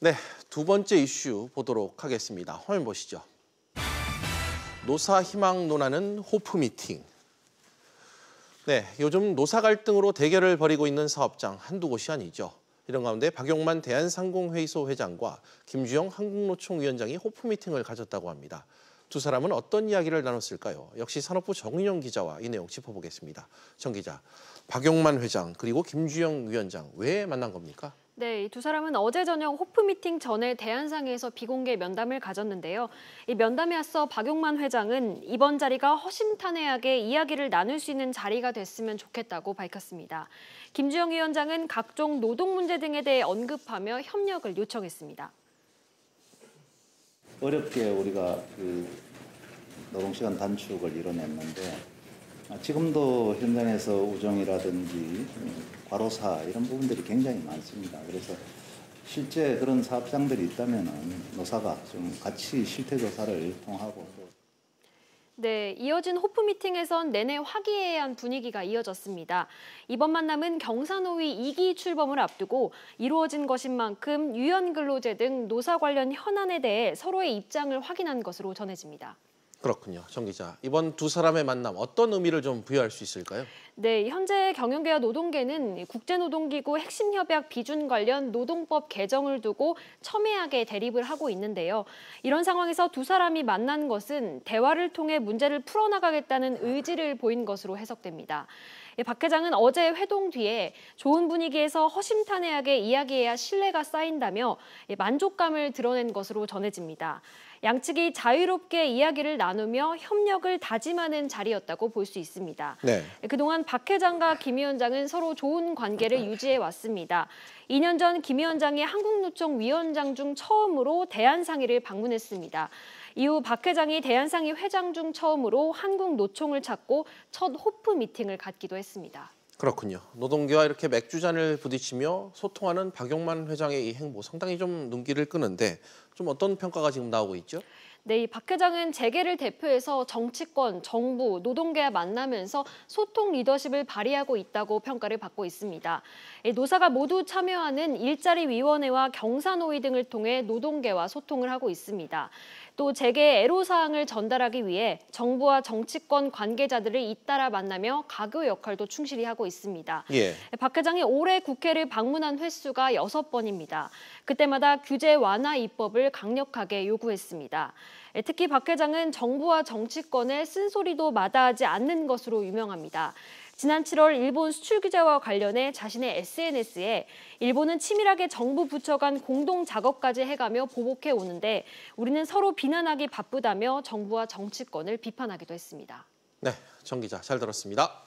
네, 두 번째 이슈 보도록 하겠습니다. 화면 보시죠. 노사 희망 논하는 호프 미팅. 네, 요즘 노사 갈등으로 대결을 벌이고 있는 사업장 한두 곳이 아니죠. 이런 가운데 박용만 대한상공회의소 회장과 김주영 한국노총 위원장이 호프 미팅을 가졌다고 합니다. 두 사람은 어떤 이야기를 나눴을까요? 역시 산업부 정인영 기자와 이 내용 짚어보겠습니다. 정 기자, 박용만 회장 그리고 김주영 위원장 왜 만난 겁니까? 네, 이 두 사람은 어제 저녁 호프 미팅 전에 대한상에서 비공개 면담을 가졌는데요. 이 면담에 앞서 박용만 회장은 이번 자리가 허심탄회하게 이야기를 나눌 수 있는 자리가 됐으면 좋겠다고 밝혔습니다. 김주영 위원장은 각종 노동 문제 등에 대해 언급하며 협력을 요청했습니다. 어렵게 우리가 노동시간 단축을 이뤄냈는데 지금도 현장에서 우정이라든지 과로사 이런 부분들이 굉장히 많습니다. 그래서 실제 그런 사업장들이 있다면 노사가 좀 같이 실태 조사를 통하고 네, 이어진 호프 미팅에선 내내 화기애애한 분위기가 이어졌습니다. 이번 만남은 경사노위 2기 출범을 앞두고 이루어진 것인 만큼 유연근로제 등 노사 관련 현안에 대해 서로의 입장을 확인한 것으로 전해집니다. 그렇군요. 정 기자, 이번 두 사람의 만남 어떤 의미를 좀 부여할 수 있을까요? 네, 현재 경영계와 노동계는 국제노동기구 핵심협약 비준 관련 노동법 개정을 두고 첨예하게 대립을 하고 있는데요. 이런 상황에서 두 사람이 만난 것은 대화를 통해 문제를 풀어나가겠다는 의지를 보인 것으로 해석됩니다. 박 회장은 어제 회동 뒤에 좋은 분위기에서 허심탄회하게 이야기해야 신뢰가 쌓인다며 만족감을 드러낸 것으로 전해집니다. 양측이 자유롭게 이야기를 나누며 협력을 다짐하는 자리였다고 볼 수 있습니다. 네. 그동안 박 회장과 김 위원장은 서로 좋은 관계를 유지해 왔습니다. 2년 전 김 위원장이 한국노총 위원장 중 처음으로 대한상의를 방문했습니다. 이후 박 회장이 대한상의 회장 중 처음으로 한국노총을 찾고 첫 호프 미팅을 갖기도 했습니다. 그렇군요. 노동계와 이렇게 맥주잔을 부딪히며 소통하는 박용만 회장의 이 행보 상당히 좀 눈길을 끄는데 좀 어떤 평가가 지금 나오고 있죠? 네, 이 박 회장은 재계를 대표해서 정치권, 정부, 노동계와 만나면서 소통 리더십을 발휘하고 있다고 평가를 받고 있습니다. 노사가 모두 참여하는 일자리위원회와 경사노위 등을 통해 노동계와 소통을 하고 있습니다. 또 재계의 애로사항을 전달하기 위해 정부와 정치권 관계자들을 잇따라 만나며 가교 역할도 충실히 하고 있습니다. 예. 박 회장이 올해 국회를 방문한 횟수가 6번입니다. 그때마다 규제 완화 입법을 강력하게 요구했습니다. 특히 박 회장은 정부와 정치권의 쓴소리도 마다하지 않는 것으로 유명합니다. 지난 7월 일본 수출 규제와 관련해 자신의 SNS에 일본은 치밀하게 정부 부처 간 공동 작업까지 해가며 보복해 오는데 우리는 서로 비난하기 바쁘다며 정부와 정치권을 비판하기도 했습니다. 네, 정 기자 잘 들었습니다.